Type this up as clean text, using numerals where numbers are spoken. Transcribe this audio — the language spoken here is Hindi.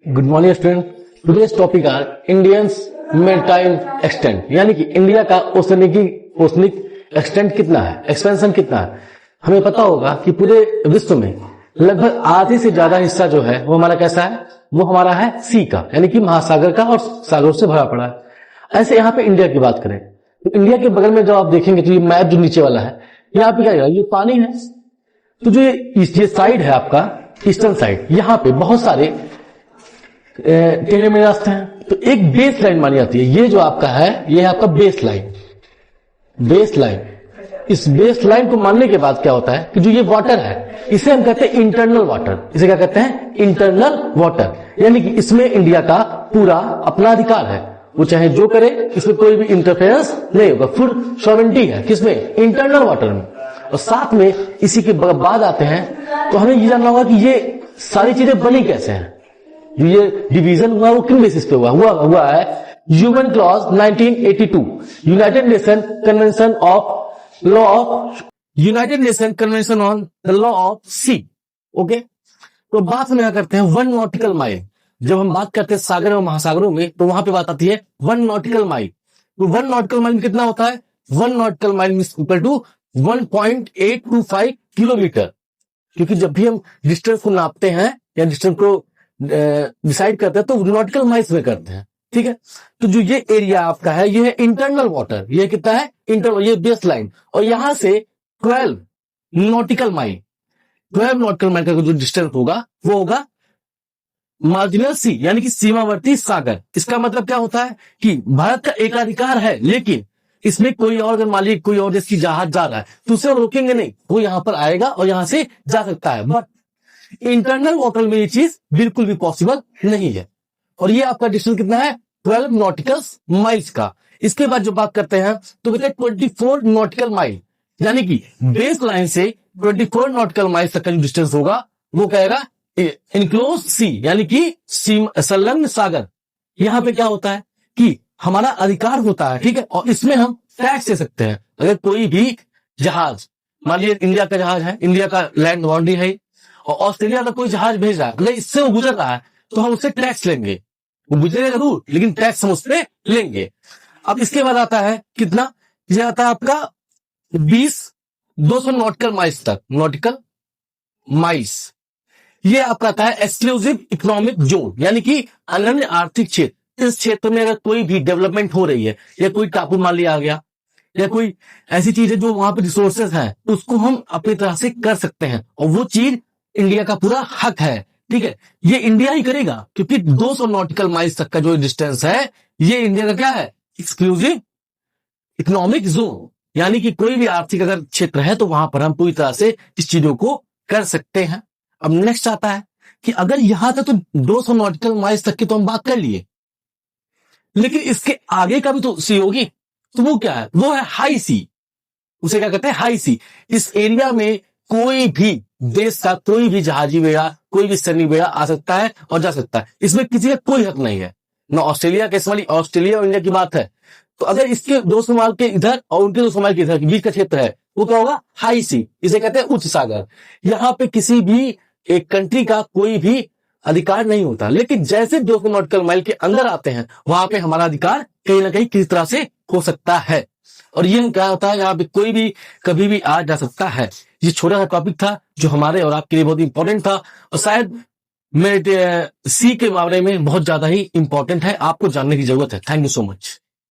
Good morning student. Today's topic are Indians maritime extent, यानी कि इंडिया का ओशनिक एक्सटेंट कितना है, एक्सपेंशन कितना है। हमें पता होगा कि पूरे विश्व में लगभग आधे से ज्यादा हिस्सा जो है वो हमारा कैसा है, वो हमारा है सी का, यानी कि महासागर का और सागरों से भरा पड़ा है। ऐसे यहाँ पे इंडिया की बात करें तो इंडिया के बगल में जब आप देखेंगे तो ये मैप जो नीचे वाला है, यहाँ पे क्या है, ये पानी है। तो जो ये साइड है आपका ईस्टर्न साइड, यहाँ पे बहुत सारे टेढ़े मेढ़े रास्ते हैं। तो एक बेस लाइन मानी जाती है, ये जो आपका है ये है आपका बेस लाइन। इस बेस लाइन को मानने के बाद क्या होता है कि जो ये वाटर है इसे हम कहते हैं इंटरनल वाटर। इसे क्या कहते हैं, इंटरनल वाटर, यानी कि इसमें इंडिया का पूरा अपना अधिकार है। वो चाहे जो करे, इसमें कोई भी इंटरफेरेंस नहीं होगा, फुल सॉवरेंटी है किसमें, इंटरनल वाटर में। और साथ में इसी के बाद आते हैं तो हमें ये जानना होगा कि ये सारी चीजें बनी कैसे हैं। जो ये डिवीजन हुआ वो किन बेसिस पे हुआ है human clause 1982 United Nation Convention on the Law of Sea. Okay, तो बात हम यहाँ करते हैं 1 नॉटिकल माइल। जब हम बात करते हैं सागर और महासागरों में तो वहां पे बात आती है 1 नॉटिकल माइल। तो 1 नॉटिकल माइल में कितना होता है, 1 nautical mile equal to 1.825 kilometre. क्योंकि जब भी हम डिस्टेंस को नापते हैं या डिस्टेंस को डिसाइड करते हैं तो नॉटिकल माइल्स में करते हैं, ठीक है। तो जो ये एरिया आपका है ये है इंटरनल वाटर, ये कितना है इंटरनल, ये बेस लाइन, और यहां से 12 नॉटिकल माइल का जो डिस्टेंस होगा वो होगा मार्जिनल सी, यानी कि सीमावर्ती सागर। इसका मतलब क्या होता है कि भारत का एकाधिकार है, लेकिन इसमें कोई और अगर मालिक कोई और देश की जहाज जा रहा है तो उसे रोकेंगे नहीं, वो यहां पर आएगा और यहां से जा सकता है। बट इंटरनल वाटर में ये चीज बिल्कुल भी पॉसिबल नहीं है। और ये आपका डिस्टेंस कितना है, 12 नॉटिकल माइल्स का। इसके बाद जो बात करते हैं तो कहते हैं 24 नॉटिकल माइल, यानी कि बेस लाइन से 24 नॉटिकल माइल्स तक का जो डिस्टेंस होगा वो कहेगा इनक्लोज सी, यानी कि संलग्न सागर। यहां पे क्या होता है कि हमारा अधिकार होता है, ठीक है, और इसमें हम टैक्स दे सकते हैं। अगर कोई भी जहाज, मान लीजिए इंडिया का जहाज है, इंडिया का लैंड बाउंड्री है, और ऑस्ट्रेलिया का कोई जहाज भेज रहा है, अगर इससे वो गुजर रहा है तो हम उससे टैक्स लेंगे। वो गुजरेगा जरूर लेकिन टैक्स हम उससे लेंगे। अब इसके बाद आता है कितना, ये आता है आपका 200 नॉटिकल माइल्स तक, नॉटिकल माइल्स। ये आपका आता है एक्सक्लूसिव इकोनॉमिक जोन, यानी कि अनन्य आर्थिक क्षेत्र। इस क्षेत्र में अगर कोई भी डेवलपमेंट हो रही है या कोई टापू मान लिया आ गया या कोई ऐसी चीज है जो वहां पे रिसोर्सेज है, उसको हम अपनी तरह से कर सकते हैं, और वो चीज इंडिया का पूरा हक है, ठीक है। ये इंडिया ही करेगा क्योंकि 200 नॉटिकल माइल्स तक का जो डिस्टेंस है ये इंडिया का क्या है, एक्सक्लूसिव इकोनॉमिक जोन, यानी कि कोई भी आर्थिक अगर क्षेत्र है तो वहां पर हम पूरी तरह से इस चीजों को कर सकते हैं। अब नेक्स्ट आता है कि अगर यहां तक तो 200 नॉटिकल माइल्स तक की तो हम बात कर लिए, लेकिन इसके आगे का भी तो सी होगी, तो वो क्या है, वो है हाई सी। उसे क्या कहते हैं, हाई सी। इस एरिया में कोई भी देश का कोई भी जहाजी बेड़ा, कोई भी सैनिक बेड़ा आ सकता है और जा सकता है। इसमें किसी का कोई हक नहीं है, ना ऑस्ट्रेलिया के, ऑस्ट्रेलिया और इंडिया की बात है तो अगर इसके 200 माइल के इधर और उनके 200 माइल के इधर के बीच का क्षेत्र है वो क्या होगा, हाई सी। इसे कहते हैं उच्च सागर। यहाँ पे किसी भी एक कंट्री का कोई भी अधिकार नहीं होता, लेकिन जैसे 200 नॉटिकल माइल के अंदर आते हैं वहां पे हमारा अधिकार कहीं ना कहीं किसी तरह से हो सकता है। और ये क्या होता है, यहाँ पे कोई भी कभी भी आ जा सकता है। ये छोटा सा टॉपिक था जो हमारे और आपके लिए बहुत इंपॉर्टेंट था, और शायद मेरे सी के बारे में बहुत ज्यादा ही इंपॉर्टेंट है, आपको जानने की जरूरत है। Thank you so much.